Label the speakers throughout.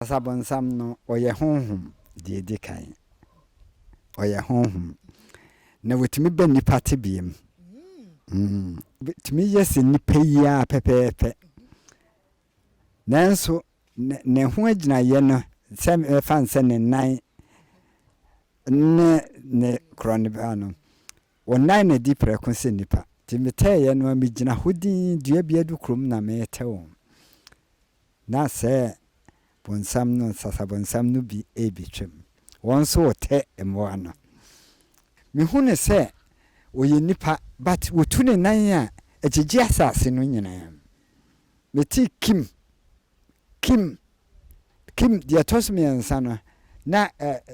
Speaker 1: Sasabonsam no oye honhom de edikan. Oye honhom. Na wetimi be nipa tebiem. Timi yesi nipa ya pepepe. Nanso ne ho agina ye no se fan se ne nan ne krone ba no. Wonnan na di preko se nipa. Timi teye no mi gina hodin dua bia du krom na me tewo. Na se bonsam no sasabonsam no bi ebitwem. Wonso wote emwa no. Mi hune se oye nipa but wotune nan a agigi asase no nyina. Meti Kim dia tosme ansa no na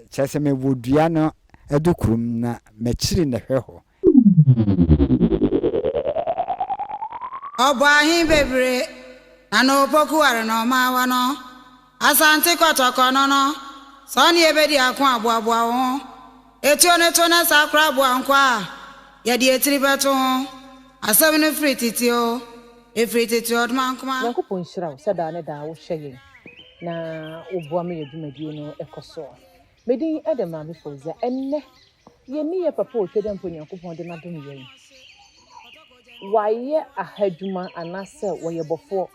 Speaker 1: chese me wodua no edukrum na machiri na hweho.
Speaker 2: Obahin bebre ano poku are no mawa no asante kotoko no so ni ebedi akon aboabo ho etuo ne to na sakra abo ankwa ye de etiri beto ho asem no frititio efrititio odman kuma
Speaker 3: Yankopon hyira wo sada ne da wo hweye na oboa me yedumadi no ekoso medi edema me foza enne ye ni ye papa o tweda mpo Yankopon de na dom ye waye ahadwuma anase woye bofo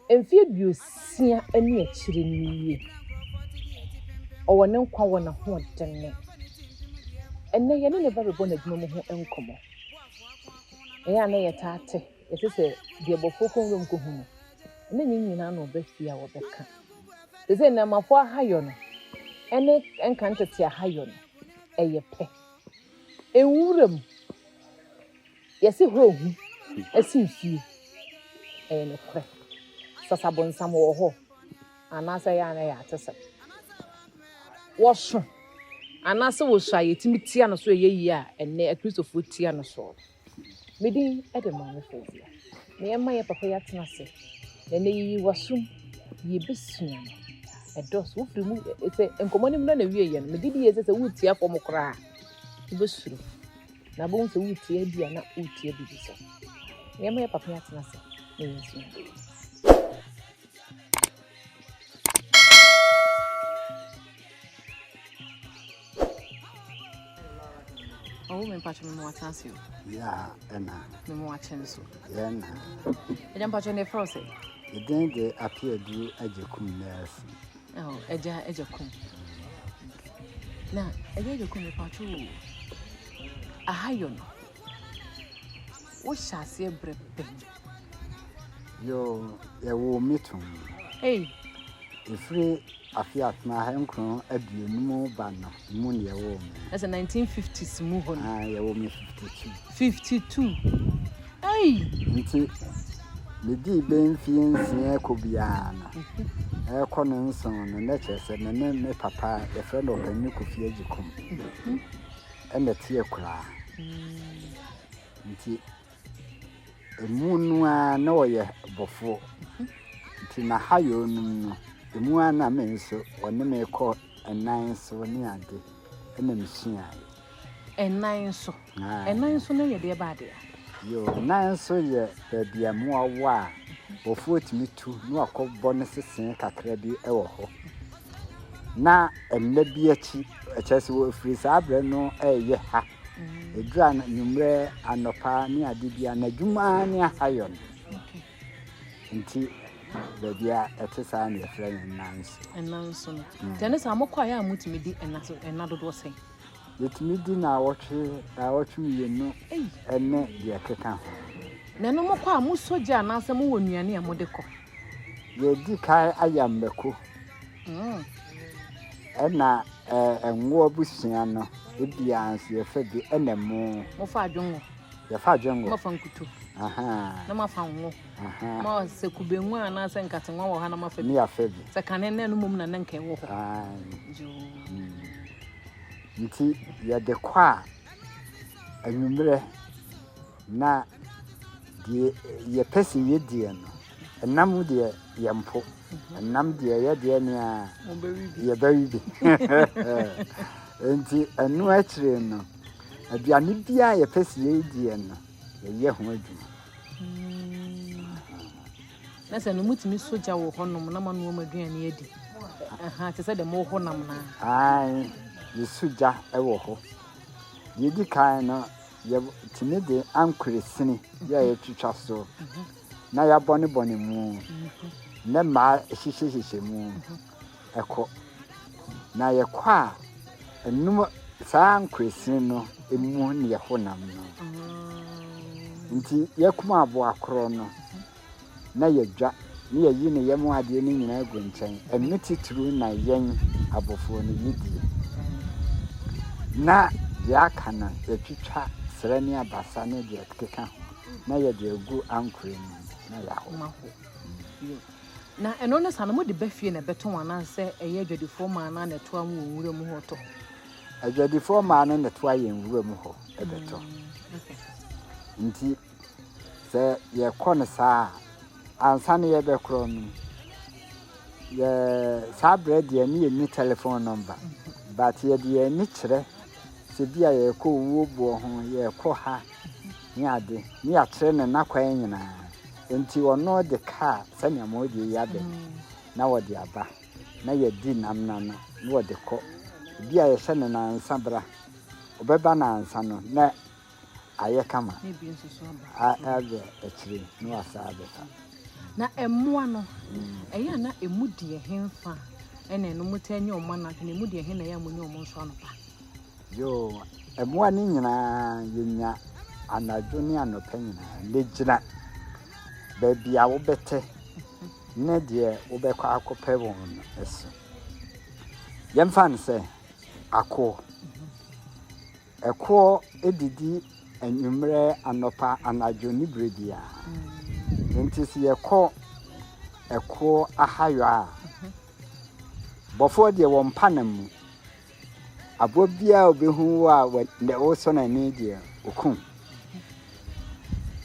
Speaker 3: emfie biosia ani akire niye owo ne nkwa wo na ho denne enne ye ne ba bebo na dwuma mu ho enkomo eya na ye taate yesese de bofo konwom ko hu enne nyina na obafia wo beka tese na mafo ahayo no ene enkantete ahayo no eye pe ewuram yesi hohu asimfie ene kre sasabonsam wo ho anasa ya na ya tese wo so anasa wo so ayetimi tia no so yeyi a ene akristofo tia no so medi edema me fezia me ema ye papa ya tenase ene yi wasum ye besua edos wo frimu ese enkomoni mu na wie ye no medi di ese se wo tia fo mo kra besuru na bon se wo tia bia na wo tia bibi so me ema ye papa ya tenase me yesu Oh, me pacho me watansi.
Speaker 1: Ya ena.
Speaker 3: Me wachenso.
Speaker 1: Ya na.
Speaker 3: Eja pacho ne frose.
Speaker 1: Eden de appear du ajekum nurse.
Speaker 3: Oh, eja kum. Na, eja kum me pacho. Ahayo no. Wo shase brebe.
Speaker 1: Yo, wo metum.
Speaker 3: Hey.
Speaker 1: Ifri afiat na henkron aduonum ba no mu ne wo me.
Speaker 3: That's a 1950s mu hon.
Speaker 1: Ah, ye wo me
Speaker 3: 52. Hey.
Speaker 1: Nti me di ben fiensie ko bia na. E ko no nson no na chese me papa e friend of me ko fie agikom. E na tie kura. Nti emu no a na oye bofo. Nti na hayo no emu ana menso woni me ko enan so ni ade ena mihia
Speaker 3: enan so na ye de ba de
Speaker 1: yo nan so ye bia mu awa bofo timi tu no akobbo ne sesen kakra bi e wo ho na enna bi achi echese wo free sabre no eye ha edura na numre anopa ni ade bia na dwuma ni ahayo nti Badia etesa na friend
Speaker 3: enanso no tene sa mokwa ya mutimi di enado do sen
Speaker 1: yetimi di na awotwe mienu ene de keka ho
Speaker 3: na no mokwa musoja na asem wo nuane amode ko
Speaker 1: ye di kai ayambeko ena enwo busua no ebia anse efa bi enemu
Speaker 3: mo fa adwongo
Speaker 1: ya fa adwongo
Speaker 3: mo fa nkutu
Speaker 1: aha
Speaker 3: na mafa nwo ma se kubenwu ana se nkatenwa wo ha na mafa
Speaker 1: ni afabi
Speaker 3: se kanene no mum na nkan wo ho
Speaker 1: jo nti ya de kwa anwumre na die ye pesi we die no enam die ye mpo enam die ye die ne a ye bawibi nti anu akire no aduane bia ye pesi ye die no ye ho adwuma
Speaker 3: na se no mutimi soja wo honom na manu maduane adi te say the mo ho nam na
Speaker 1: ai yesuja ewo ho yedi kan no ye timide ankresini ye twitwa so na ya bone mu na ma hihye mu eko na ye kwa enum saa ankresini no emu ne ye ho nam no nti ye kuma abo akro no na ye dwa ne ye yi ne ye mu ade ni nyina egu nchen enu tituru na yen abofo ne yidi na ya kana ye twitwa serani abasa ne de keka na ye de egu ankre na ya ho
Speaker 3: na eno ne sanu mo de bafie na beton ana se eye adwadifo ma na na to amu nwura mu ho to
Speaker 1: adwadifo ma na to aye nwura mu ho ebeto nti se ye kone saa ansane ye be kro no ye sa bread ye ni telephone number but ye de ni kire se bia ye ko wo bo ho ye ko ha ni ade ni akire ne nakwan nyina enti ono de car sani amodi ya be na wodi aba na ye di nam na no wodi ko bia ye hye ne na ansa bra obeba na ansa no na aye kama
Speaker 3: ne bi nso so aba
Speaker 1: abe akire no asa abe
Speaker 3: na emmoa no eya na emudi ehemfa ene no mutanyi omana na emudi ehe na ya munyi omo so anopa
Speaker 1: yo emmoa ni nyina yenya anajo ni anopa nyina lejina baby a wo bete ne de wo be kwa akope won eso yemfa ne se akọ eko edidi enwumre anopa anajo ni bredia nti si eko ahayo a bofo de wo mpanam abobia obehu a ne wo so na ni de okun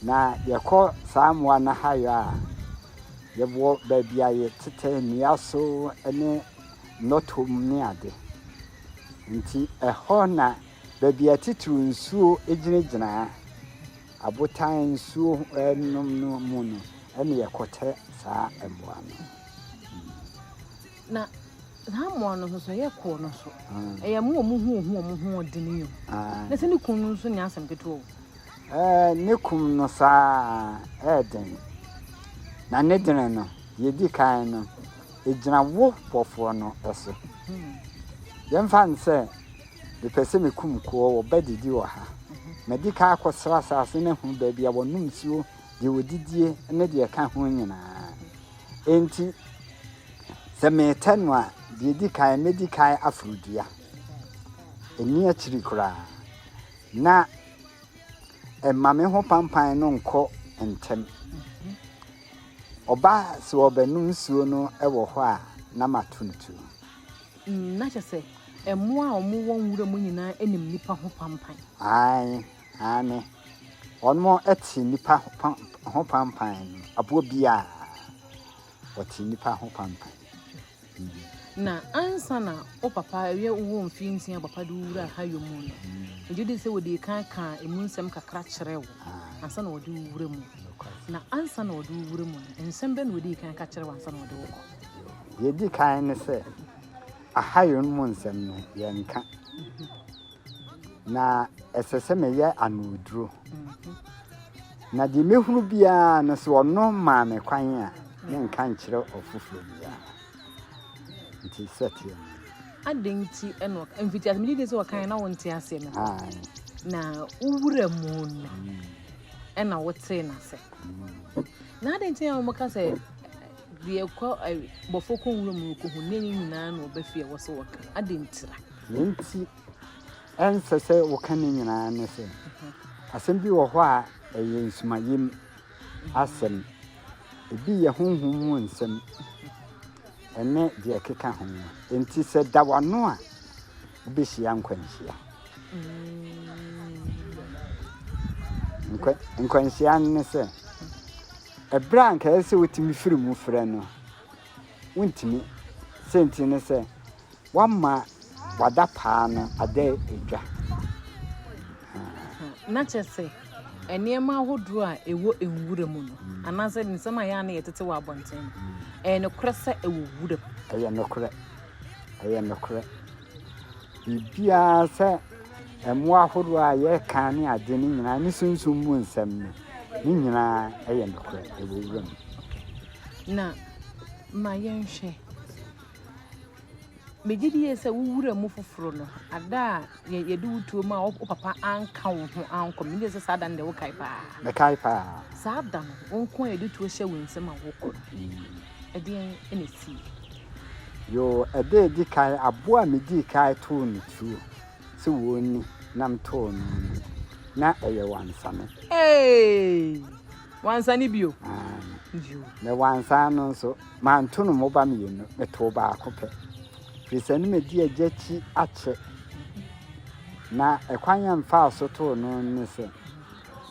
Speaker 1: na yeko samwa na hayo a yebo baby aye tete niaso ene notom ni ade nti eho na baby atitru nsuo ejinejina abotan nsuo enum no mu no ene yekote saa emboa no
Speaker 3: na ha no so yeko no so eya mu hu odini yo na se ni kunu so ni asem keto
Speaker 1: ne kum no saa eden na ne dene no yedi kan no ejina wo pofo no eso yemfa nse de pese me kum ko wo badidi wo ha medika akosra asase ne hu ba bia wonum suo de wodidie ne de ka ho nyina enti se metanwa de yedi kan medikai afrodua eni akiri kura na mame ho pampan no nko entem oba so obenu nsuo no ewo ho a na matuntu
Speaker 3: na chese emu a omu won wura mu nyina enim nipa ho pampan
Speaker 1: ai ane onmo eti nipa ho pampan abo bia oti nipa ho pampan
Speaker 3: na ansa na o papa ewe wo mfinsia papa de wura hayo mu no ejudi se wodi kan emu nsem kakra kyerɛ wo ansa na wodi wura mu na ansa na wodi wura mu nsem be na wodi kan ka kyerɛ wo ansa na wodi wo
Speaker 1: yedi kan ne se ahayo mu nsem no yenka na esese me ye anuduro na di mehunu bia no so ono ma me kwan a yenka nkyerɛ ofufuro bia nti setie
Speaker 3: adenti eno mfiti asemi de se wakan na wonte ase me na uwura mu no ena wote na se na adenti ya mo ka se de ekọ bofoko nwura mu ko hu neni nyina na obafie wo se waka adentira
Speaker 1: nti ensese woka ne nyina ne se asem bi wo ho a ensuma asem ebi ye honhom mu nsem ene de keka ho enti se dawano a obehia nkwanhia nkwanhia ne se ebranka ese wotimi firi mu frɛ no wontimi senti ne se wamma wada paa no ada edwa
Speaker 3: na chese enema ahodo a ewo enwura mu no anase nsema ya na yetete wa abonten no krese ewo wura
Speaker 1: eye no kre ɛyɛ nokore bibia sɛ ɛmoa horo a yɛ kan ne ade ne nyina ne sunsum mu nsɛm ne nyina ɛyɛ nokore ɛwɔ
Speaker 3: na ma yɛnhwɛ megidi yɛ sɛ wowura mu foforo no ada yɛde wutuo ma wo papa anka wo ho anko me sɛ saa da no de wo kai paa
Speaker 1: mekai paa
Speaker 3: saa da no wonko yɛde tuo hyɛ wo nsɛm a wokɔ ɛdeɛn ɛna si
Speaker 1: yo ɛde di kai aboa me di kai to no tuo sɛ woni nam to no na ɛyɛ wansane
Speaker 3: wansane bio
Speaker 1: na wansane no so man to no moba me no meto ba akopɛ fisani me di agyachi ache na ɛkwanya mfa so to no ne sɛ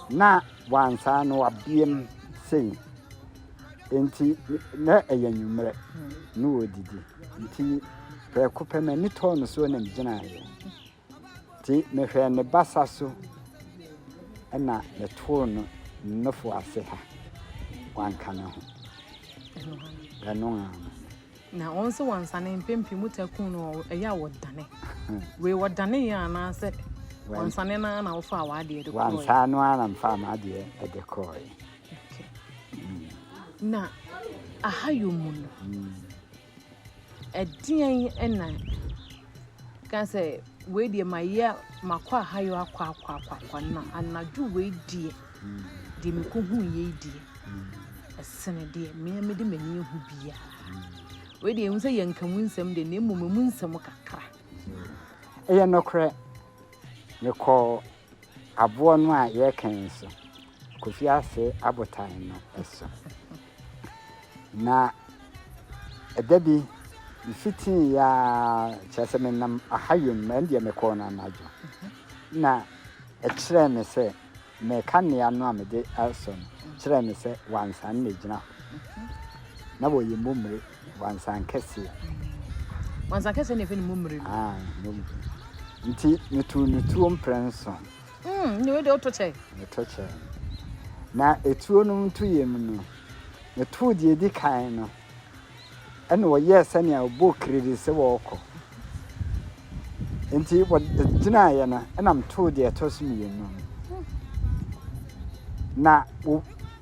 Speaker 1: na wansane no abiem sei enti na ɛyɛ nwumre no wodidi nti pɛkopɛ ma ni to no so na mgyina ayɛ ti me hwɛ ne basa so ɛna ne to no nofo ase ha wanka ne ho ɛno
Speaker 3: na onso wansane mpempi mutakun no ɛya wodane we wodane ya na sɛ wansane na wo fa awade de ko
Speaker 1: wansane no ana mfa ma de de ko
Speaker 3: na ahayo mu no ɛdian ɛna ka sɛ we de maye makwa ahayo akwa na anaju we die de me ko hu ye die ɛsene de me de mani hu bia we de hu sɛ yankamu nsɛm de na mmom mu nsɛm kakra
Speaker 1: ɛyɛ nokre ne ko abo no a ye kan so kofi ase abotan no ɛso na ɛdabi fitin ya kyese menam ahayom ma ndie me ko na anajo na ɛkyerɛ me sɛ me kanea no amede aso no kyerɛ me sɛ wansan na gyina na wo yɛ momre wansan kɛse
Speaker 3: ne fe ne momre
Speaker 1: nti netu mprenso
Speaker 3: ne we de otoche
Speaker 1: na etuo no ntu yem no netu de di kan no ɛna wɔyɛ sɛnea obo kredi sɛ wɔkɔ nti gyina yɛ na ɛna mto de ɛtɔso mmienu na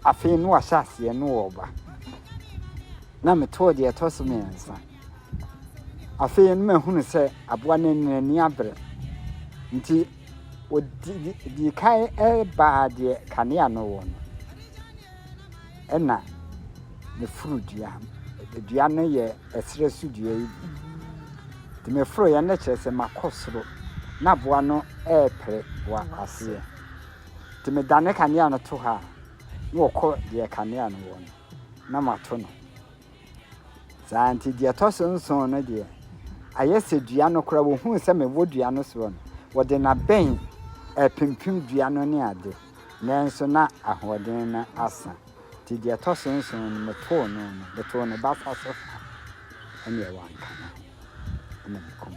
Speaker 1: afei no ahyase no wɔba na meto de ɛtɔso mmiɛnsa afei no mahunu sɛ aboa no nani abrɛ nti di kai ba de kanea no wɔ no ɛna ne furu dua no yɛ ɛsrɛ su dua yi de me furu yɛ ne kyerɛ sɛ makɔsoro na aboa no ɛpere wa aseɛ de me dane kanea no to ha na wɔkɔ de kanea no wɔ no na mato no saa nti de ɛtɔso nson no de ayɛ sɛ dua no kora wo hu sɛ me wo dua no so no wɔde na bɛn pimpim dua no ne ade nanso na ahoɔden na asa ti de ɛtɔso nson no meto no beto no ba fa so ɛne ɛwɔ anka na mekom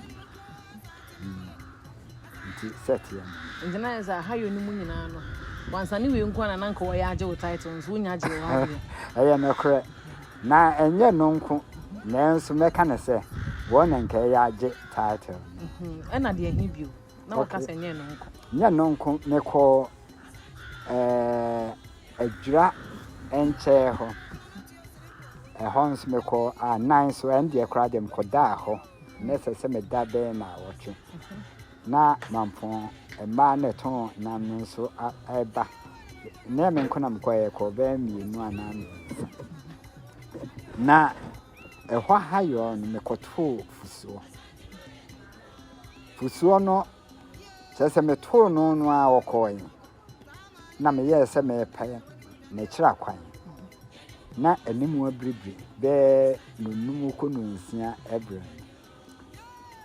Speaker 1: nti set yɛ
Speaker 3: ndina ɛza hayo no mu nyinaa no wansane we nko na nanka wɔ yɛ agye wo title nso wonya agye wo ade
Speaker 1: ɛyɛ mekora na ɛnyɛ no nko nanso meka ne sɛ wɔn nka yɛ agye title
Speaker 3: ɛna de ahi bio na waka sɛ nyɛ no nko
Speaker 1: nyɛ no nko mekɔ adwura enche ho ɛhɔ nso mekɔ anan so ɛnde kora dem kɔda hɔ na sɛ me da bɛ na wɔtwe na mampɔn ɛma na ton na nso ɛba na me nkɔ na mekɔ ɛkɔ bɛ mienu anan na ɛhɔ hayo no mekɔto fusuo no sɛ meto no no a wɔkɔɛ na meyɛ sɛ mepɛ na kyerɛ kwan na animu abribri bɛ nunum ko nunsia ebre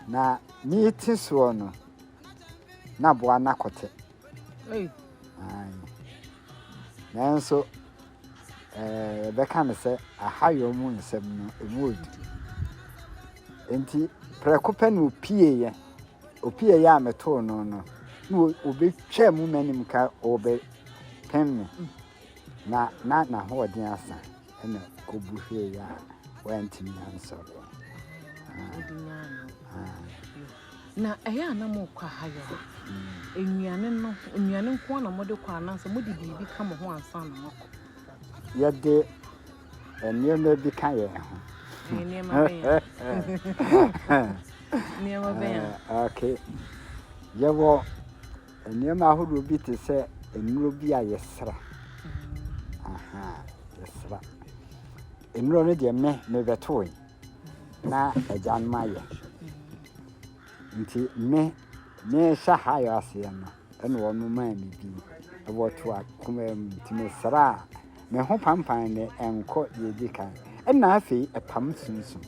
Speaker 1: na ni ti so no na boa na kote ai nanso bɛka me sɛ ahayo mu nsɛm no emodi enti prekope no opie ya meto no no obetwa mu manim ka obe pemme na hoɔden asa ɛna kobuhwe ya wantimi ansɔre
Speaker 3: na ɛyɛ ana mo kwa hayo enuane nko na mo de kwa na so mo de bibi ka mo ho ansa na mo ko
Speaker 1: ye de enema bi ka ye ho
Speaker 3: enema be
Speaker 1: okay ye wo enema ahodo bi te se enuro bi a yesra yesra enuro ne de me betoi na ajan maye nti me sha hayo ase no ene wonu ma mi bi eboto akoma nti me sra me ho pampan ne enko ye di kan ena afi epam sunsun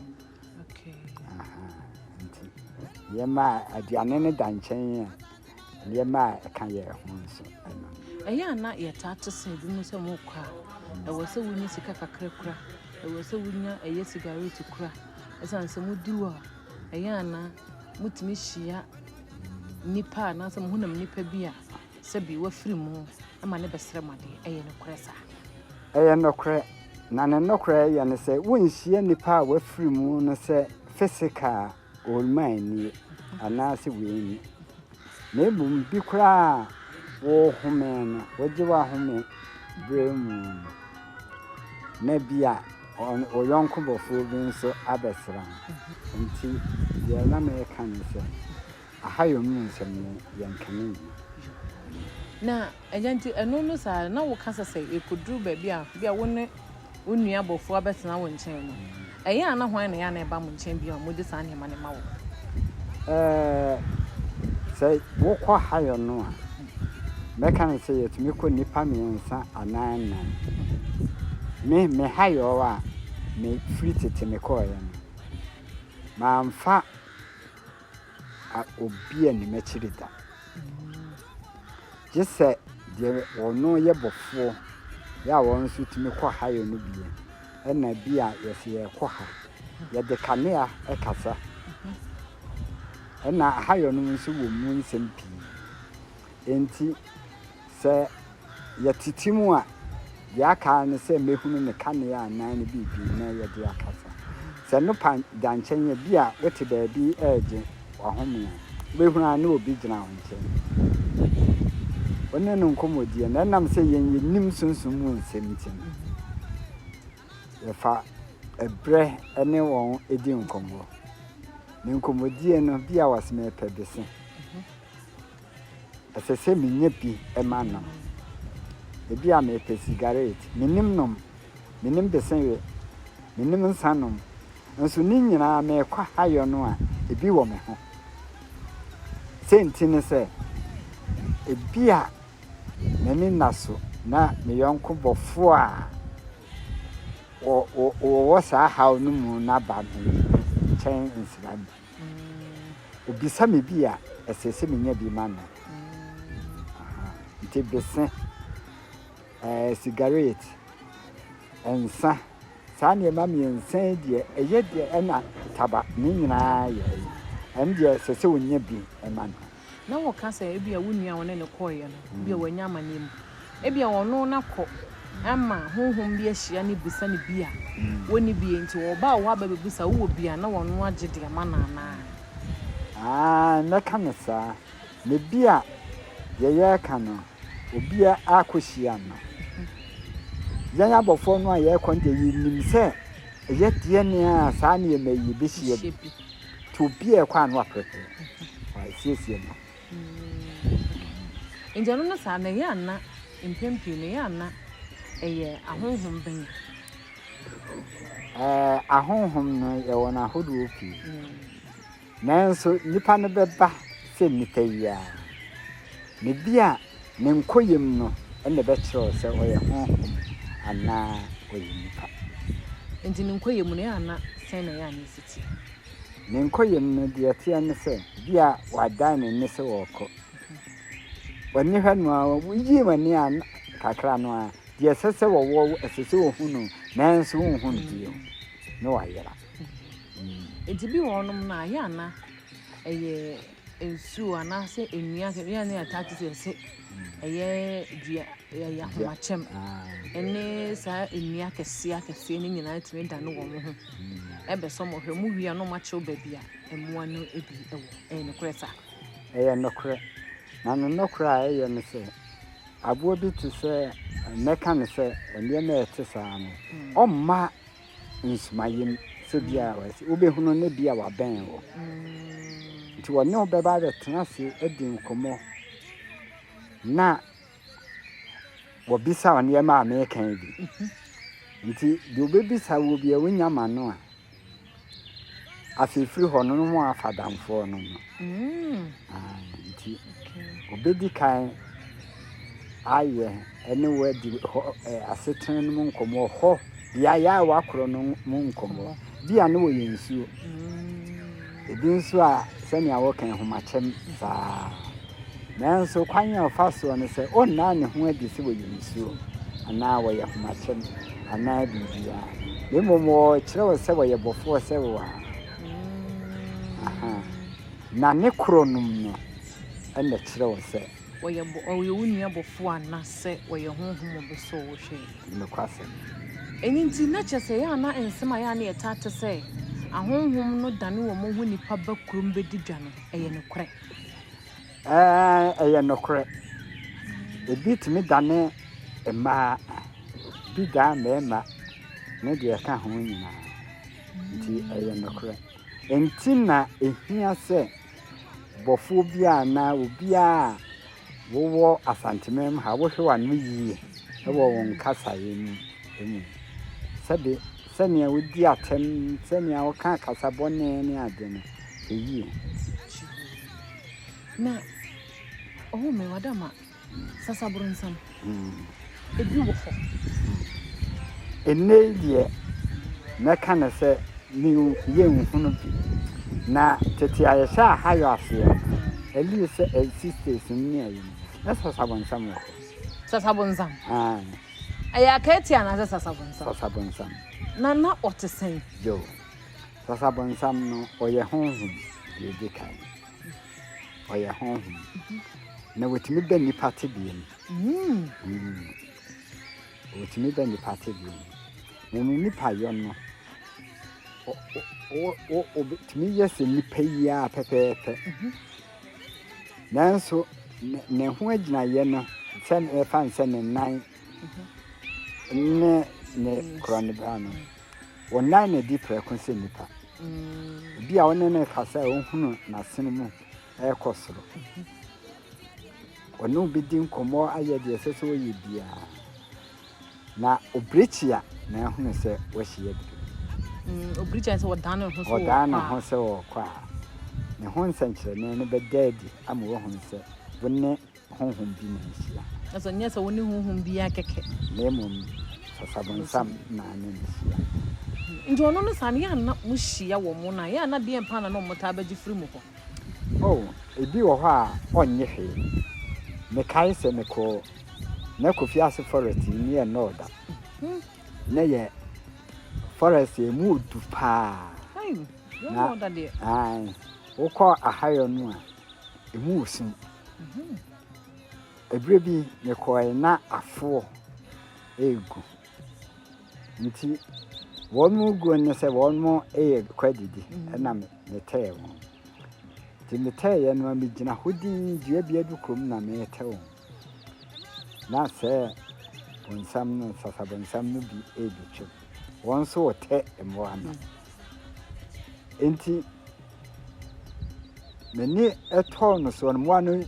Speaker 3: okay
Speaker 1: nti ye ma aduane ne danchen ye ma kan ye ho nso
Speaker 3: ɛyɛ ana ye taate se bi mu se mo kwa ɛwɔ se wunyi sika kakra kura ɛwɔ se wunya ɛyɛ cigarette kura ɛsan se muduru a ɛyɛ ana mutimi hia nipa na se mo hunam nipa bi a se bi wafiri mu ama ne besere made ɛyɛ ne kura sa
Speaker 1: ɛyɛ no kura na ne no kura ɛyɛ ne se wonhia nipa a wafiri mu no se physical or mind ana se weni na bum bi kura wo home no woje wa home bremu na bia o yonko bofo bi nso abesra nti ye na me kan se ahayo mu nsem yenkane
Speaker 3: na agenti eno no sa na wo kasa se ekuduru ba bia wone onua bofo abetena wo nchen no ɛyɛ ana hwan na ya na eba mo nchen bia mo de sa ne ma ne ma wo
Speaker 1: say wo kwa hayo no a me kan se yetumi ko nipa miensa anan me hayo wa me free tete me ko ya no ma mfa a obi ani me chirida jese de ono ye bofo ya won su tumi ko hayo no bi na bia yesi ye ko ha ye de kanea e kasa na hayo no nso wo mu nsem pi enti se ye titimu a ya ka ne se mehunu ne kanea nan ne bibi na ye de akasa se no pan danchenye bia wote ba bi eje wa homu mehunu an obi gina ho nchen onne no nkomodie na nam se ye nim sunsun mu nsem tin ye fa ebre ene won edi nkombo ne nkomodie no bia wasme pebese asese minye bi emanam bia me pe cigarette minim besen we minim nsanom nso ni nyina me kwa hayo no a ebi wo me ho senti ne se ebia nani naso na me yonko bofo a o sa haw no mu na ba me chen nsira obi sa me bia asese minya bi manam nti besen cigarette ensa sane ma mi ensa die eye die na taba ni nyina ye endie sese wonya bi eman
Speaker 3: na wo ka say ebia wonua wona ne koye no bia wanya amanem ebia wono na ko ama honhom bi ahia ne bisa ne bia woni bi enti wo ba wo aba bebisa wo bia na wono agede amana na
Speaker 1: na kanasa ne bia ye ka no obia akohia no yanya bofo no aye konde yinim se eye tie ne a sa ne mayi behia to bia kwa no aprepe ai siesie no
Speaker 3: enjano na sa na ya na impempi ne ya na eye ahonhom ben
Speaker 1: ahonhom no ye wona hodo opi nanso nipa no beba se nipa ya ne bia ne nkoyem no ene be kiro se oye honhom ana oye nipa
Speaker 3: enti ne nkoyem no ya na sen na ya na siti
Speaker 1: ne nkoyem no de atia ne se bia wadan ne se woko wani hanu a wuyi mani an kakra no a de sese wo asese wo hunu nanso wo hunu dio no wayera
Speaker 3: enti bi wonom na ya na eye ensu ana se enua ke ya ne atati se eye dia ya homachem ene sa enua kese ni nyina timi da no wo ho ebe so mo hwe mu wi no ma chew baby a emwa no ebi ewo no kresa
Speaker 1: no kre na no kra no se abo bi to se meka ne se ene na ete saa no omma nsmayin so bia wasi obehunu ne bia wa ben wo nti wonne obeba be tena se edin komo na wobisa wone ma amekan bi nti de obebisa wo bia wonya ma no a afifiri ho no mo afadamfo no nti obedi kan aye ene wadi asetena no nkomo ho ya wakro no mu nkomo bia no wo yensuo ebi nso a sani awo kan homachem saa nanso kwanya ofaso no se onna ne ho adi se wo yensuo ana wo ye homachem ana bibia lemomo kire se wo ye bofo se wo na ne kronum no ene kire wo se
Speaker 3: wo ye wunia bofo ana se wo ye honhom obeso wo hwe
Speaker 1: ne kwase
Speaker 3: eninti na chese ya na ensema ya na etata se ahonhom no dane wo mo hu nipa bakurum bedi dwane eye ne kore
Speaker 1: eye no kore ebitimi dane ema bi da mema ne de ka ho nyina nti eye no kore enti na ehia se bofo bia na obia wo asantemem ha wo hwe wanu yie wo won kasa yenu sabe sania wodi atem sania wo ka kasa bone ne ade no eyi
Speaker 3: na me wadama Sasabonsam ebi wo ho
Speaker 1: enne die na kana se ni yenhunu bi na tete ayesha hayo ase eli se sisters ni ayi na Sasabonsam wo
Speaker 3: Sasabonsam aya katia na
Speaker 1: Sasabonsam
Speaker 3: na otesen
Speaker 1: yo Sasabonsam no oye honhom ye dikai oye honhom na wetimi be ni party bi wetimi be ni party bi ni pa yo no o betimi yese ni payia pepepe nanso ne ho agina ye no sen e fan sen nan ne krone bano wona na di prekon nipa bia wona na kasa ohunu na sene mu e kosoro wona obedi nkomo aye de sese oyi bia na obrichia na ehunu se wahie bi
Speaker 3: obrichia se wodana ho
Speaker 1: se wo kwa ne ho nsankyere ne bedadi ama wo hu se wonne honhom bi na hia
Speaker 3: aso nyesa woni honhom bi akeke
Speaker 1: lemom Sasabonsam na anisia
Speaker 3: njo no sane ya na muhia wo mo na ya na de empa na no mota abaji firi mu ho
Speaker 1: ebi wo ho a onye hwe me kai se me ko na kofi ase forest ni e no da na ye forest e mu du pa
Speaker 3: no da de
Speaker 1: wo ko ahayo no a e mu osim ebre bi me ko na afo egu nti wonu go ne se wonu kwadidi na me teye won ti me teye no me gina hodi dua bia du krom na me tewo na se bonsam no Sasabonsam no bi ebichu won so te emwo ana enti meni eto no so no mo anu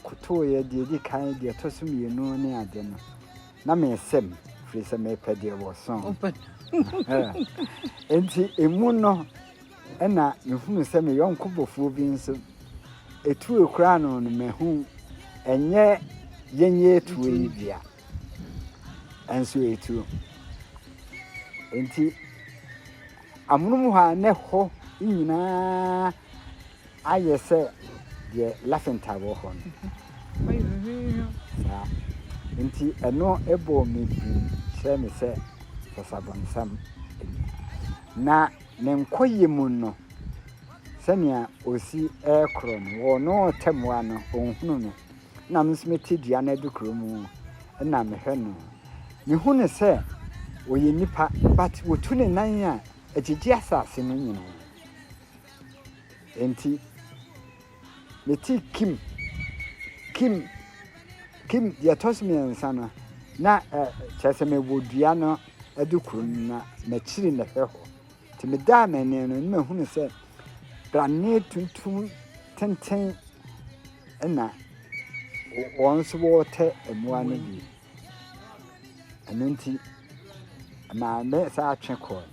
Speaker 1: kuto ye di kan di to so mi no ne ade no na me sem free se me pede wo son enti emu no na me hunu se me yonko bofo bi nso etu ekura no no me hu enye yenye etu e bia enso etu enti amunum ha ne ho nyina ayese de lafenta wo ho sa enti eno ebo mi kire me se Sasabonsam na ne nkoye mu no sania osi ekro no wo no temwa no onhunu no na msmeti dia na dukro mu na me hwe no me hunu se oye nipa but wotu ne nan a ejiji asase no nyina enti meti kim ya tosmi ansana na chese me wodua no adukrum na chiri na hwe ho ti me da na ne no me hunu se brane tuntum tenten na wonso wote emua no bi anunti ma me sa atwe ko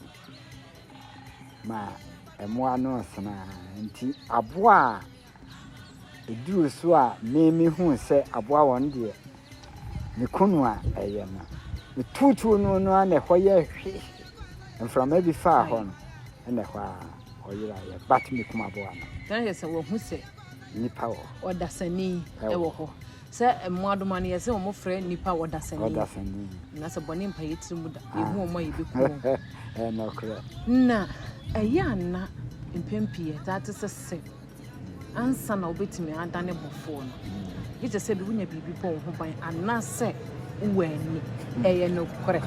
Speaker 1: ma emua no sana nti aboa eduru so a me hu se aboa won de me kunu a eye na me tutu no na hoye hwe from maybe far hon na hwa oyira ya bat me kuma aboa na
Speaker 3: dan yesa wo hu se
Speaker 1: nipa wo
Speaker 3: odasani ewo ho se emwadoma ne yese wo mo frɛ nipa odasani na se boni mpa yetiri mu da ehu omo ye beku
Speaker 1: no kra
Speaker 3: na eya na mpempie that is se ansa na obetimi adane bofo no gije se bi wunya bibi pon ho ban anase uwani eye no kore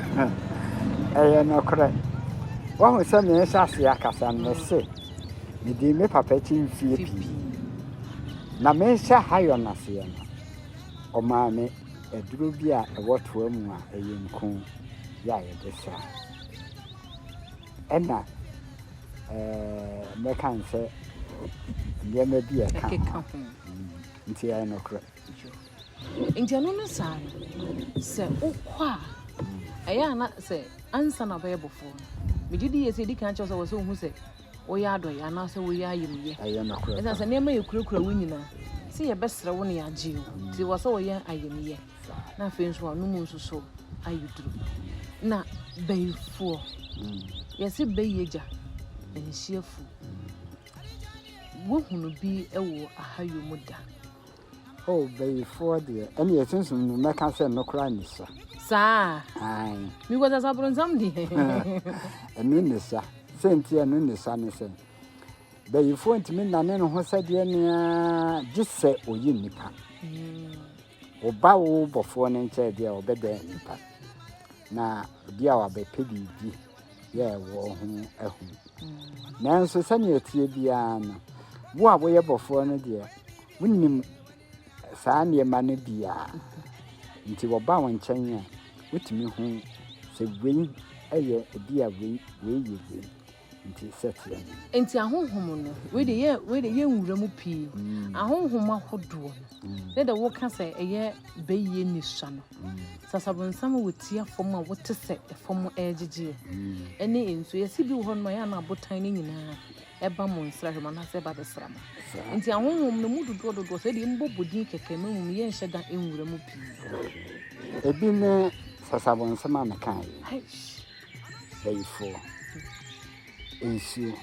Speaker 1: wa ho se me sase akasa ne se me di me papa chi mfie pi na me sha hayo na se no o ma me eduro bi a ewoto amu a eye nko ya ye desa ena me kan se ye me bi e kan nti ya no kra
Speaker 3: nti no no sa se ukwa eya na se ansa na be bofo me didi ye se di kan che so wo so hu se wo ya do ya na se wo ya yimye
Speaker 1: eya no kra
Speaker 3: esa se ne ma ye kurakura wo nyina se ye besere wo ne ya ji o ti wo so wo ya ayemye na fe nso anu mu nso so ayuduru na beifo ye se beyeja enhiefu wo hunu bi ewo ahayo mu da
Speaker 1: oh beifo de ene ye sunsun no meka se no kra ni so
Speaker 3: sa
Speaker 1: ai
Speaker 3: mi go Sasabonsam di
Speaker 1: enu ni sa senti enu ni sa ne se beifo ntimi nane no ho sade ne a gise oyi nipa oba wo bofo ne nche de obeda nipa na dia wa be pedi bi ye wo ho ehu nanso sane atie bia no wo a wo ye bofo no de wonim saa ne ma ne bia nti wo ba won nchen a wotimi hu se wen eye bia we ye nti setia
Speaker 3: nti ahonhom no we de ye nwura mu pi ahonhom ahodo no de wo ka se eye beye ni swa no Sasabonsam wotia fom a wote se fom ejije ene enso yesi bi ho no ya na abotan ni nyina eba mo nsra hwema na se ba besra ma nti ahonhom no mu dodo se de mbobodin keke memu ye nhye da enwura mu pi
Speaker 1: ebi ne Sasabonsam amekan beifo ensu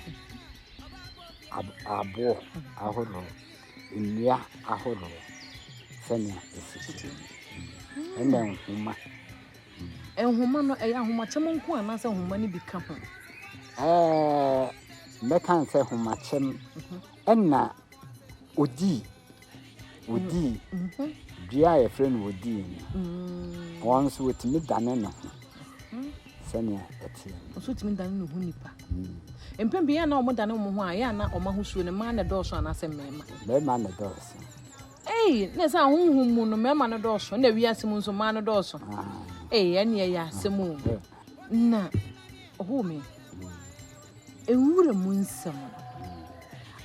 Speaker 1: abo ahoro nnua ahoro senya esiti ena
Speaker 3: enhuma no eya homa chem nko anase homa ni bi ka ho
Speaker 1: me kan se homa chem ena odi dia ye friend odi once with me dane no senya eti
Speaker 3: so timi dane no hu nipa empembe ya na omo dane mo ho a ya na omo hosuo ne ma na dɔɔso anase mema
Speaker 1: na dɔɔso
Speaker 3: ne sa honhum mu no mema na dɔɔso na wiase mu nso ma na dɔɔso ene ya asemu na me enwura mu nsam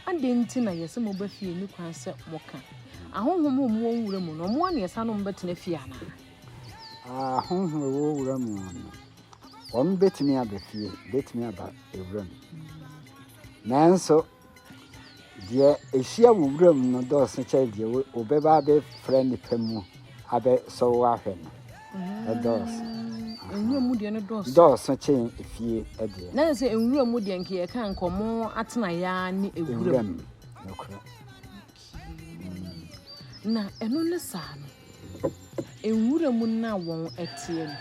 Speaker 3: ade nti na yese mo ba fie ni kwan se mo ka ahonhom mu nwura mu no mo na yesa no mbetena fie ana
Speaker 1: ahonhom wo wura mu no on betimi abafie betimi aba ewura mu nanso die ehia wura mu no dɔɔso kyɛ die obeba be friend pemu abe so wa hwɛ no dɔɔso
Speaker 3: enwura mu die no
Speaker 1: dɔɔso kyɛ efie ade
Speaker 3: na se enwura mu die nke ye kan komo atena ya ni ewura mu
Speaker 1: nokora
Speaker 3: na eno ne saa no enwura mu na won etie no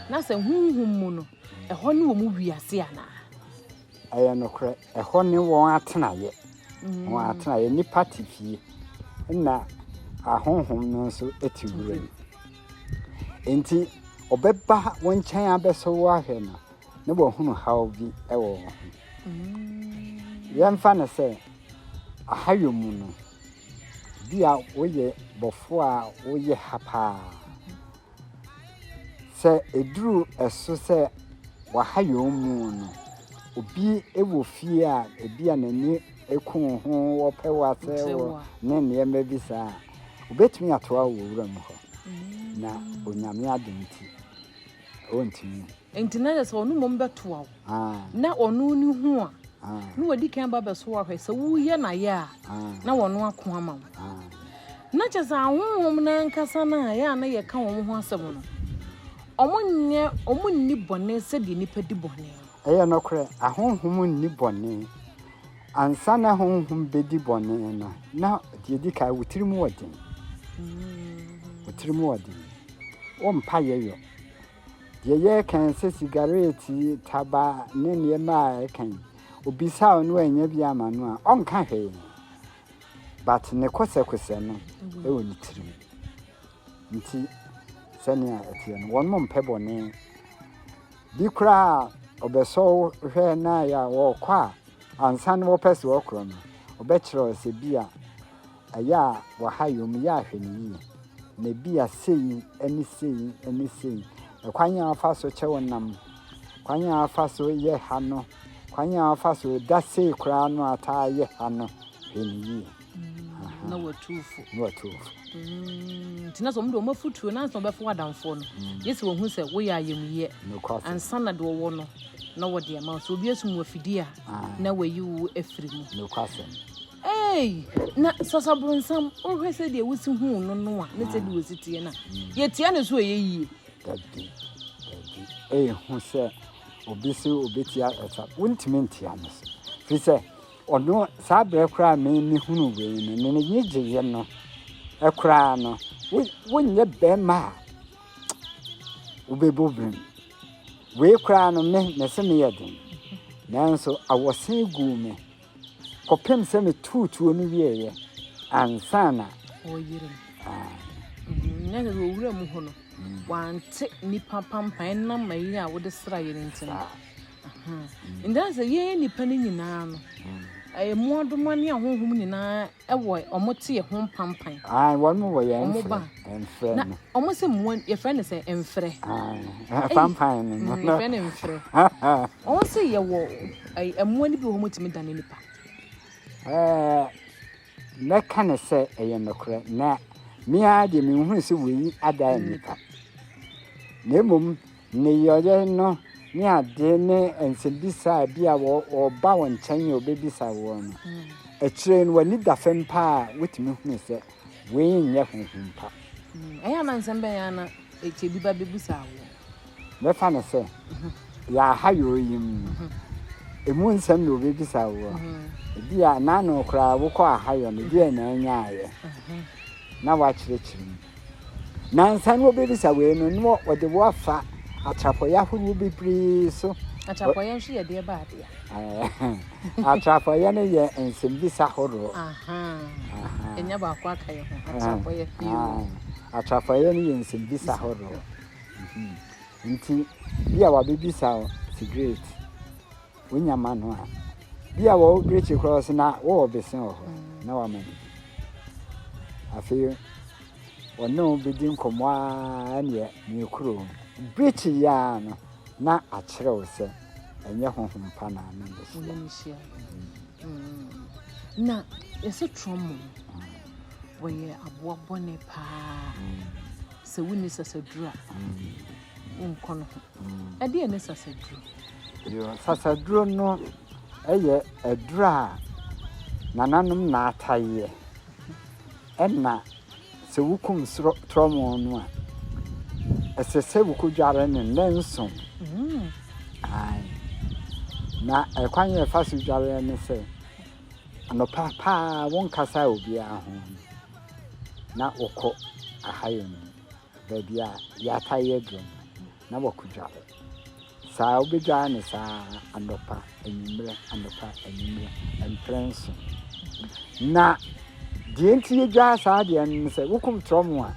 Speaker 3: na se hunhum mu no ɛhɔ ne wo mu wiase ana
Speaker 1: aya nokora ɛhɔ ne won atena ye won atena ye ni party fie na ahonhom no nso etiwura enti obeba won kyɛn abeso wo ahwɛ no ne bo hunu how bi ewo yemfa ne se ahayomu no bia woye bofo a woye hapa se eduru eso se wahayomu no obi ewo fie a ebia nani ekun ho wopewa se wo ne ne mabisa obetumi atoa wo wuram ho na onyame adenti ontimi
Speaker 3: entina se onu mom betoa na onu ni hu a no wadi kan ba beso wa hwese wo ye na ya na wono ako ama na chesa ahonhom na nkasa na ya na ye ka wo ho asem no omunni bone se di nipa di bone
Speaker 1: eya no kre ahonhom nni bone ansa na ahonhom bedi bone no na di ka wutirimu wadin o mpa yeyo ye kan se cigarette taba ne ne ma kan obisa no anya bi ama no a onka hwe but ne kose no e woni tirimu nti sania etie no won mo mpe bone bi kra obeso hwe na ya wo kwa ansa no pese wo kro no obekire se bia aya wa hayom ya hwe ni na bia sei ani kwanya afaso chewonam kwanya afaso ye hano kwanya afaso da sei kra no ata ye hano hwe ni
Speaker 3: na watufu
Speaker 1: tina
Speaker 3: so mdo mafutu na so befo adamfo no yesi wo hu se wo ya yemuye ansa na de wo no na wo de ma so obi asum wafidi a na wayi wo afiri mu
Speaker 1: no kwase
Speaker 3: na Sasabonsam o hwese de wusi hu no no a ne se de wositie na ye tie ne so yeyie
Speaker 1: dadi hu se obetia eta wontimi ntia no so fi se ono sabre kra me hunu we ne nyije ye no ekra no wonye bema ubebobrim we kra no me se me yedin nanso awosen gume kopem se me tutu onu wieye ansana
Speaker 3: oyirim na de owura mu hono wante nipa pampan na mayi a wo de sra ye ntin ndanse ye nipa ni nyina no muadomo ne ahonhom nyina ewo omote ye ho pampan
Speaker 1: won mo wo ye enfre
Speaker 3: na omo se muan ye frɛ ne se enfre
Speaker 1: pampan no
Speaker 3: ye frɛ ne enfre omo se ye wo muani bi wo motimi dane nipa
Speaker 1: na kana se eye nokre na mi ade mi hu se wi ada nipa na mom ne yoye no ni ade ne ensebisa bia wo ba won nchen obebisa wo no ekire no wani da fempa wetimi hu se we nye honhompa
Speaker 3: eya na nsembe ya na eche bi ba bebusa wo
Speaker 1: me fa ne se ya hayo yim emu nsem no obebisa wo bia na no kra wo kwa hayo no bia na anya aye na wa kirekire na nsan obebisa we no no wo de wo fa atrapo ya huru bibiri so
Speaker 3: atrapo ya hwe de ba de
Speaker 1: atrapo ya ne ye ensembisa horo
Speaker 3: enya ba kwa kaye ho atrapo ya fiu
Speaker 1: atrapo ya ne ye ensembisa horo nti bia wa bibisa cigarette wonyama no a bia wa greche cross na wo obesen ho na wa mani afi ono bidin komwa ne ni kuro brechi ya no na akire wo se enye honhompa na na
Speaker 3: nshia na ese tromo woye aboa bone pa se wuni sasadura nkono ade ne sasadura
Speaker 1: yo sasadura no eye adura nananum na ataye enna se wukum tromo no a esese wukudware ne nenso na ekwanye fasu dware ne se no papa won kasa obi aho na okọ ahayo ni bebia ya taye drum na wokudware sa obedwa ne sa andopa enyimre emprenso na dienti yedwa sa de ne se wukum tromo a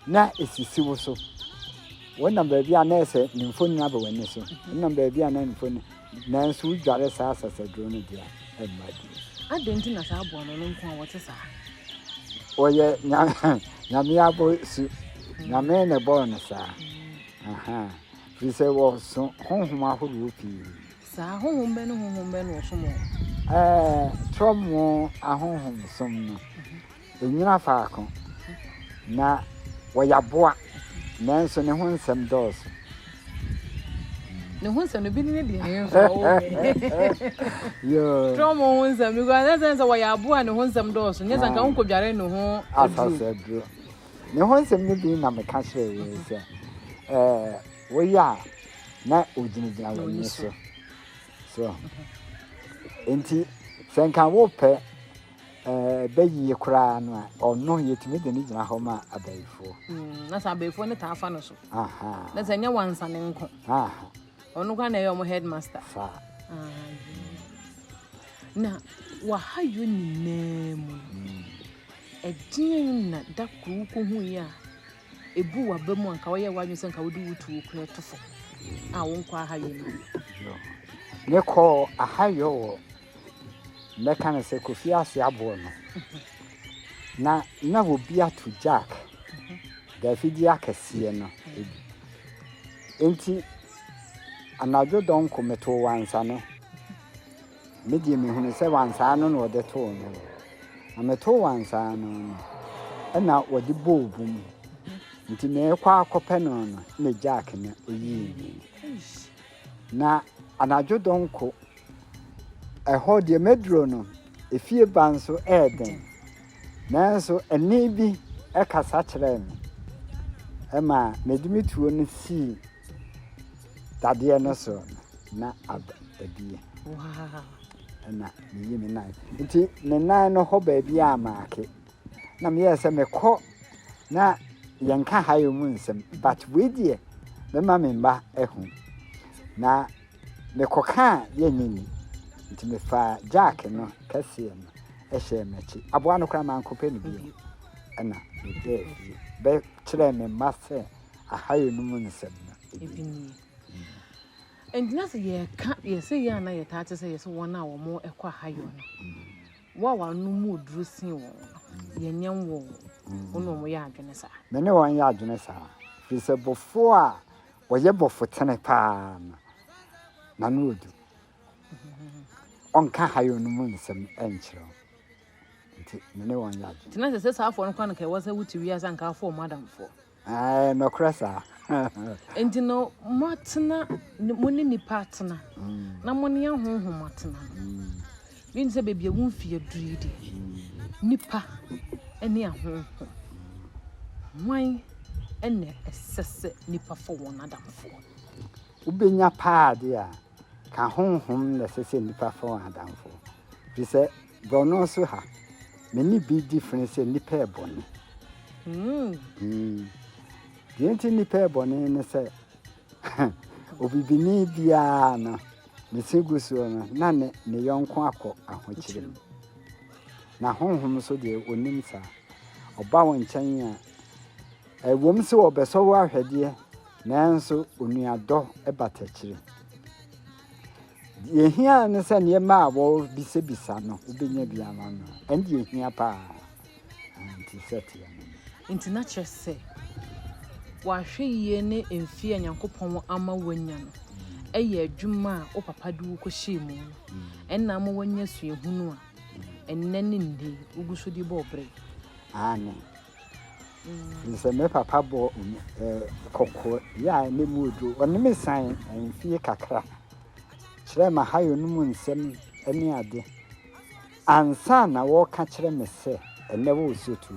Speaker 1: na esisi wo so One number be a nurse, and phone number when you so. Number be an phone. Nancy would gather Sas as a drone, dear, and my dear.
Speaker 3: I didn't know I born on what is that.
Speaker 1: Oh, yeah, Yamia boys, Yaman a bonus, sir. Aha. We say, was so home, I would whoopee.
Speaker 3: Sir, home, Ben, or some more.
Speaker 1: Trom more a home, some. In your falcon. Na, where ya boa, Nancy, and one some doors.
Speaker 3: No one's on the beginning.
Speaker 1: Yeah,
Speaker 3: Drum owns them because that's why I bought and won some doors. And yes, I can't go Jareno home.
Speaker 1: as I said, no one said maybe in a country. We are not Ujin, so. Inti, Sanka Wope, Baby Cran, or no, yet made the Nijana Homa a bay for.
Speaker 3: That's a bay for the Tafanos.
Speaker 1: Aha,
Speaker 3: That's a new one, son and uncle.
Speaker 1: aha,
Speaker 3: On one a headmaster.
Speaker 1: far.
Speaker 3: Now, what have you name? A dear that group who ya a boo of Bemo and Kawaya, why you think I would do to clear to fall. I won't quite how you know.
Speaker 1: You call a higher mechanic Kofia Siabono. Now, never be a to Jack. The Fidiac Siena. Ain't another don't come to one son. Medium who say one son or the tone. I'm a two one son. And now what the bull boom. Nti me kwa kopeno no na Jack na oyi na anajo donko ho de medro no efie banso eden nanso eni bi ekasa kire me ema medimi tuo no si dade no so na abie
Speaker 3: Wow.
Speaker 1: na me yimi nai nti ne nai no ho ba bia amaake na me yese me ko na yanka hayo munsem but we die me ma me mba ehu na me koka yenyini nti me fa Jack no kase no ehye mechi aboa no kra man kope no bi na me be kire me mase ahayo no munsem na
Speaker 3: Ebini. And na say ye ka ye say ya na ye ta say ye so won na wo mo ekwa hayo no. Wa no mu drusin wo. Ye nyam wo. Ono mo ya adwene sa.
Speaker 1: Me ne won ya adwene sa. Fi se bofo a wo ye bofo tene pa na no odu. Onka hayo no munsem enchiro. Nti me ne won ya adwene.
Speaker 3: Tina say sa afo no kwa no kai wo say wuti wi asa nka afo madam fo.
Speaker 1: No krasa.
Speaker 3: Enti no matna mo ni nipa tena. Na mo ne ahonhom matna. Bin se bebia wo mfie duridi. Nipa ene ahonhom. Wan ene esese nipa fo won adamfo.
Speaker 1: Ubenya paade a ka honhom na sese nipa fo adamfo. Fi se bono so ha. Me ni bi difference nipa ebone. Yenti nipa ebone ne se obibini bia no ne seguso no na ne yonko akọ ahokyere. Na honhom so de onim sa oba won nkyɛn a wom se obeso wo ahwede nanso onuado ebatakyere. Yehia ne se ne ma wo bisebisa no obenya bia ma no ende yehia pa anti set ya.
Speaker 3: Enti na kyerɛ wa hwe yie ne emfie Nyankopɔn ama wanya no ɛyɛ adwuma a o papa de wo kɔhye mu no ɛnna mo wanya suehunu a ɛnna ne ndi uguso di bobre
Speaker 1: Ane. Nse me papa bo kokko ya ne mudu oni me san emfie kakra kyerɛ ma hayo no mu nsɛm ani ade ansa na wo ka kyerɛ me sɛ ɛnɛ wo sotu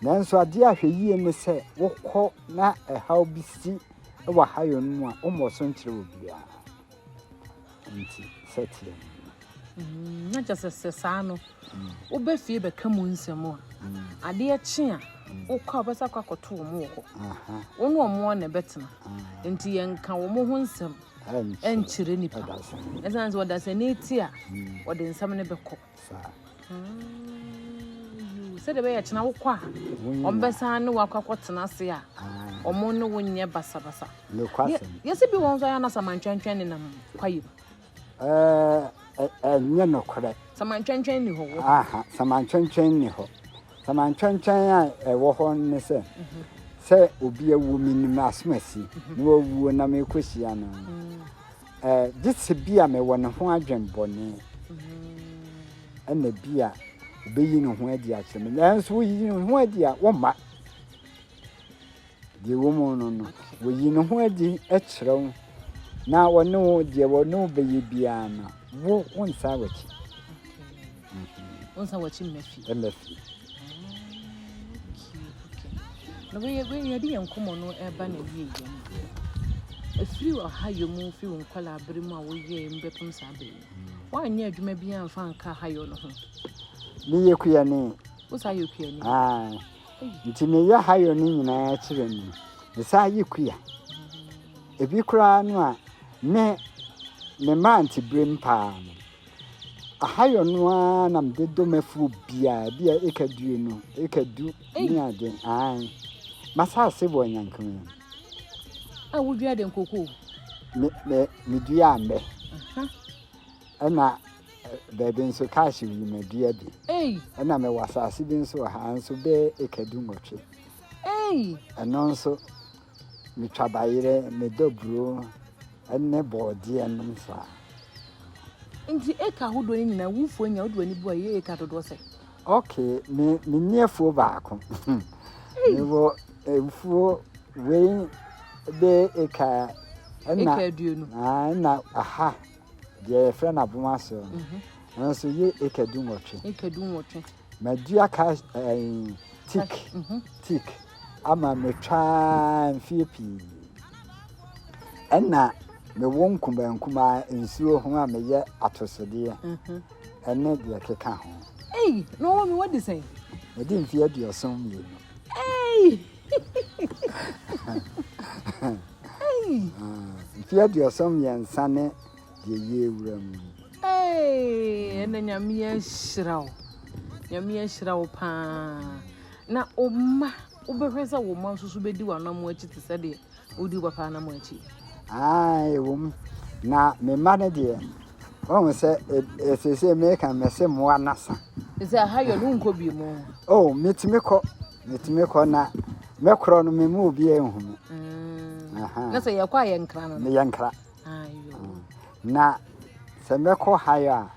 Speaker 1: nanso ade ahwɛ yie ne sɛ wokɔ na ɛhaw bisi ɛwɔ hayo no mu a ɔmɔ so nkyerɛ wo bia nti sɛtie
Speaker 3: na just saa no wo ba fie be ka mu nsɛm a ade akye a wo kɔ bɛsa kwakoto wo mo wɔ wo no ɔmo na betena nti yɛnka wo mo ho nsɛm ɛnkyerɛ nipa ɛsan so ɔda sɛ ne ti a ɔde nsɛm ne bɛkɔ sɛ de bɛyɛ kyena wo kɔ a ɔmbɛsa ne wakɔkɔtena se a omo no wonye basa
Speaker 1: no kwasem
Speaker 3: yesi bi won so ya na samantwentwen ne nam kwayi
Speaker 1: nye no kore
Speaker 3: samantwentwen ni ho
Speaker 1: aha samantwentwen ni ho samantwentwen a ewo ho ne se obi awu minim asomasi no awu na me kosia no this bia me won ho adwenbone na bia obeyi no ho adi a kyerem nanso wo yi no ho adi a wo ma de wo mo no wo yi no ho adi a kyerem na wono de wono beyi bia na wo wonsa wachi
Speaker 3: wonsa wachi mefi no we di enkomo no eba na wie yem efiri wa hayo mu fi won kwala abere mu a wo ye mbepem sa abere wanye adwuma bia mfa nka hayo no ho
Speaker 1: ni yekuya ni
Speaker 3: usa yekuya ni
Speaker 1: nti me ya hayo ni nyina kire ni sa yekuya ebi kura no a ne manti brimpa ahayo no na mde do mafu bia ekadu no ekadu ni ade masase bo nyankan
Speaker 3: wo dua de nkoko
Speaker 1: me dua ambe ana bebe nso kashi wi me dua bi ana me wasase bi nso ha nso be ekadu ngotwe ana nso me trabayire me dobro ene body enum sa
Speaker 3: nti eka hodo ni nyina wufu anya hodo ani bu aye eka dodo se
Speaker 1: okay me niefu baako me wo efu we de eka na
Speaker 3: eka duonu
Speaker 1: na aha de friend abuma so nso ye eka dunwotwe ma dua ka tik ama me twa mfiepi enna me won kumankuma nsuo ho a meye atosode ene de keka ho
Speaker 3: no me what dey say
Speaker 1: me di mfie aduoson mi mfie aduoson mi nsane de ye wuram
Speaker 3: ene nyame ahirawo pa na omma obehweza wo ma susu bedi wanam achi te se de odi papa na mo achi
Speaker 1: wom na me mane de won se esese me kan mese mo anasa
Speaker 3: ese ahayo no nko bi mo
Speaker 1: metime ko na me kro no me mu bi ehunu
Speaker 3: na se yakwa yenkra no
Speaker 1: me yenkra
Speaker 3: ayo
Speaker 1: na se me ko haya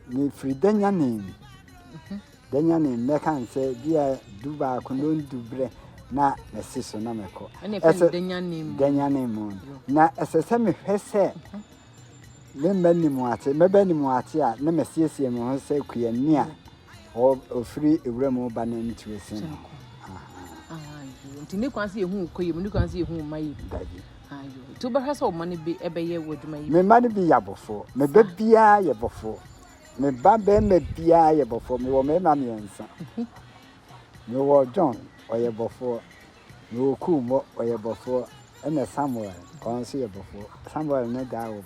Speaker 1: ni fridanya ni danya ni me kan se bia duba ko no dubre na nesiso na meko
Speaker 3: ese danya ni
Speaker 1: mu na esese me hwese me mani mu ate me bani mu ate a na mesiesie me ho se kuani a ofiri ewramu ba na ntuese no
Speaker 3: nti ne kwanse ehu koyem ne kwanse ehu mayi ayo to ba hwese o mane be ebeye wadwuma yi
Speaker 1: me mane bi yabofo me ba bia yabofo me ba be me bia yabofo me wo me ma me ensa me wo John oyebofo no kumo oyebofo ene Samuel konso yebofo Samuel ne dawo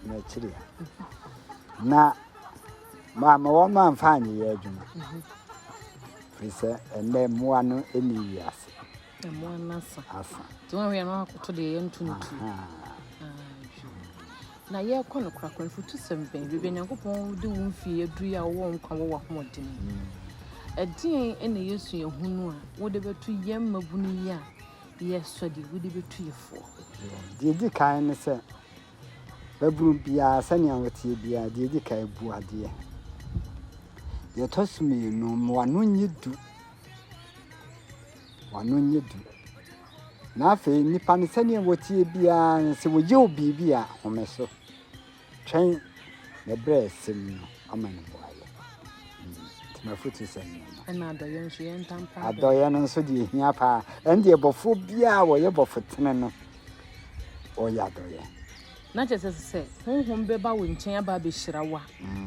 Speaker 1: me chiri na ma wo ma mfanye ye adwuma fise ene moa no eni wiase
Speaker 3: moa nasa
Speaker 1: asa
Speaker 3: to we no akoto de ye ntuntu na ye kɔ no krakon futu semben bebe nyankopɔn de wo mfie aduru ya wo nkwa wo hoden edin ene yesu yehunu a wo de betu yem mabunu ya ye sodi wo de betu yefo
Speaker 1: di kan ne se baburu bia sania wotie bia di kan bu ade ye tosumi no wano nyidu na fe nipa ne sania wotie bia se wo ye obi bia homeso twɛn na brɛsem amane boaye mafutu sɛn
Speaker 3: na adoye nso ye ntampa
Speaker 1: adoye no nso de hia pa ɛnde bɔfo bia wo ye bɔfo tene no o ya adoye
Speaker 3: na kyese honhom beba wo nkyɛn aba be hyira wa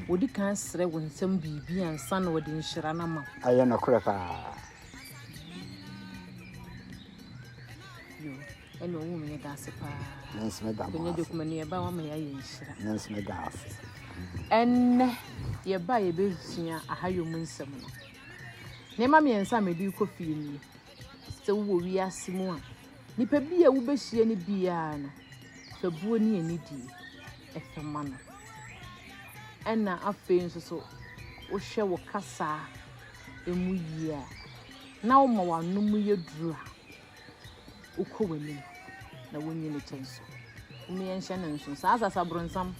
Speaker 3: wodi kan srɛ wo nsɛm bibi ansa na wodi nhyira na ma
Speaker 1: aye no kore pa
Speaker 3: eno wo me da se pa
Speaker 1: nensme da
Speaker 3: ma de kuma ne eba wa ma ya ye nhyira
Speaker 1: nensme da
Speaker 3: enne ye ba ye be sua ahayo mu nsɛm no ne ma me nsa me di ko fie ni se wo wi asimu a nipa bi a wo behie ni bia no fa buo ni anidi efema no ena afei nso so wo hwe wo kasa emu yie na wo ma wanum ye duru a ukowani na wonyi ne chenso umi enhye na nso sa Sasabonsam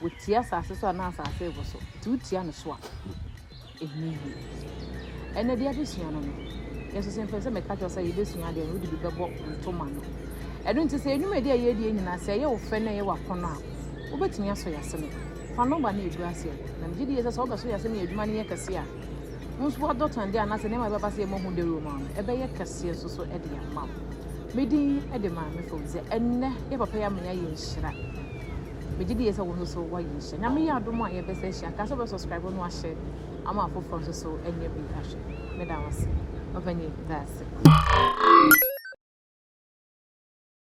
Speaker 3: wotia asase so na asase ego so ti wotia no so a ehni ene dia besua no yeso se mfese me ka say besua de no de bi bebo ntoma no edu nti se enum de ye de nyina se ye wo fe na ye wakono a wo betimi aso yaseme fa no ba na edu ase na mgidi ye se wo so yaseme eduma ne ye kase a nso wa dotan de anase ne ma baba se mo hu de roma ebe ye kase so e de ama medi e de ma me fo ze enne ye papa ya menya ye nhira mgidi ye se wo so wa ye nhira na me ya do mo a ye be se hia ka so be subscribe no a share ama afofo so enye bi ka hwe me da wase ovenye that's it